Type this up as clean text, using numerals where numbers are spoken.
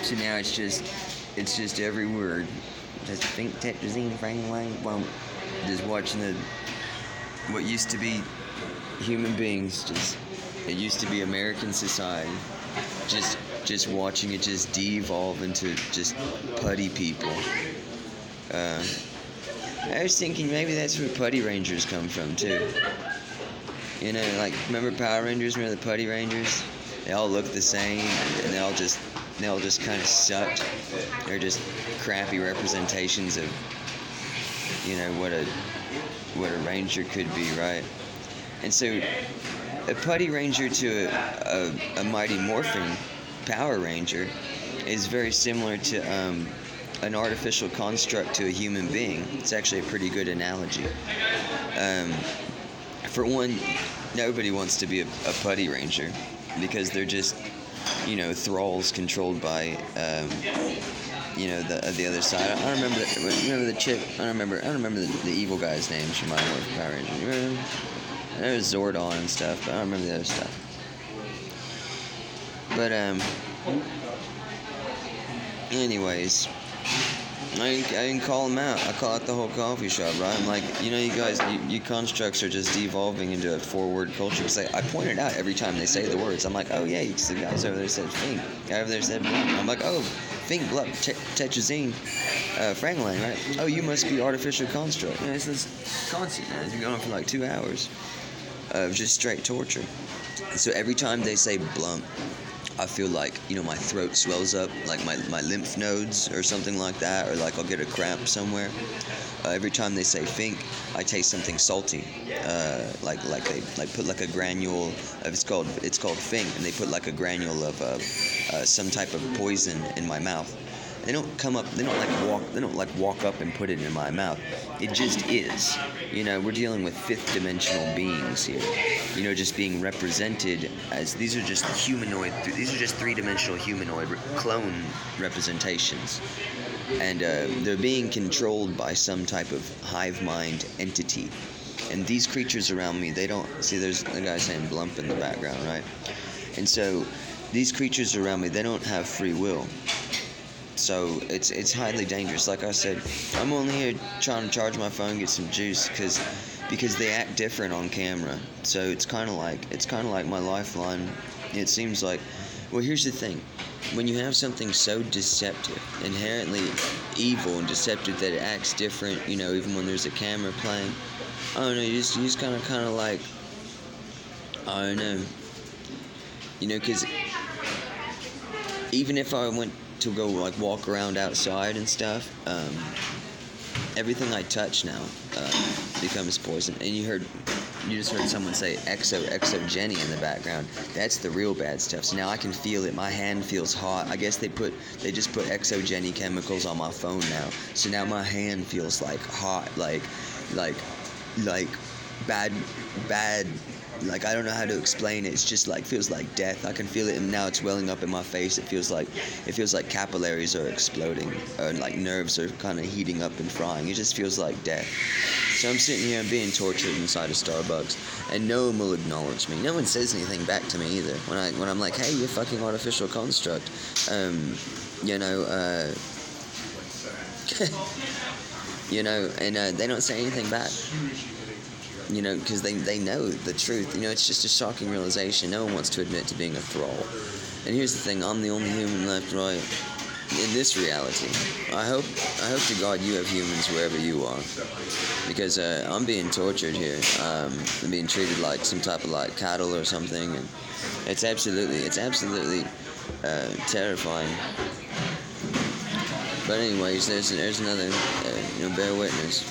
So now it's just every word. Just think, tetrazine, Franklin, bump. Just watching what used to be human beings. It used to be American society. Just watching it just de-evolve into just putty people. I was thinking maybe that's where Putty Rangers come from too. You know, like remember Power Rangers? Remember the Putty Rangers? They all look the same, and they all just kind of sucked. They're just crappy representations of, you know, what a ranger could be, right? And so a Putty Ranger to a Mighty Morphin Power Ranger is very similar to an artificial construct to a human being. It's actually a pretty good analogy. For one, nobody wants to be a Putty Ranger because they're just, you know, thralls controlled by, you know, the other side. I don't remember the chick. I don't remember the evil guy's name from my Power Ranger. You remember? There was Zordon and stuff, but I don't remember the other stuff. But anyways, I can call them out. I call out the whole coffee shop, right? I'm like, you know, you guys, you constructs are just devolving into a four-word culture. Because I point it out every time they say the words. I'm like, oh yeah, the guys over there said fink. Guy over there said blunt. I'm like, oh, fink, blunt, tetrazine, Franklin, right? Oh, you must be artificial construct. You know, it's this constant. It's been going on for like 2 hours of just straight torture. So every time they say blunt, I feel like, you know, my throat swells up, like my lymph nodes or something like that, or like I'll get a cramp somewhere. Every time they say fink, I taste something salty, like they put like a granule of it's called fink, and they put like a granule of some type of poison in my mouth. They don't walk up and put it in my mouth. It just is. You know, we're dealing with fifth dimensional beings here. You know, just being represented as these are just three-dimensional humanoid clone representations. And they're being controlled by some type of hive mind entity. And these creatures around me, they don't see. There's a guy saying "blump" in the background, right? And so these creatures around me, they don't have free will. So it's highly dangerous. Like I said, I'm only here trying to charge my phone, get some juice, because they act different on camera. So it's kind of like my lifeline. It seems like, well, here's the thing: when you have something so deceptive, inherently evil and deceptive that it acts different, you know, even when there's a camera playing, I don't know. You just kind of like, I don't know, you know, because even if I went to go like walk around outside and stuff, everything I touch now becomes poison. And you just heard someone say exogeny in the background. That's the real bad stuff. So now I can feel it. My hand feels hot. I guess they just put exogeny chemicals on my phone now. So now my hand feels like hot, like bad. Like, I don't know how to explain it. It's just like, feels like death. I can feel it, and now it's welling up in my face. It feels like capillaries are exploding, or like nerves are kind of heating up and frying. It just feels like death. So I'm sitting here and being tortured inside a Starbucks, and no one will acknowledge me. No one says anything back to me either. When I'm like, hey, you fucking artificial construct, you know, you know, and they don't say anything back. You know, because they know the truth. You know, it's just a shocking realization. No one wants to admit to being a thrall. And here's the thing: I'm the only human left, right, in this reality. I hope to God you have humans wherever you are, because I'm being tortured here. I'm being treated like some type of like cattle or something, and it's absolutely terrifying. But anyways, there's another, you know, bear witness.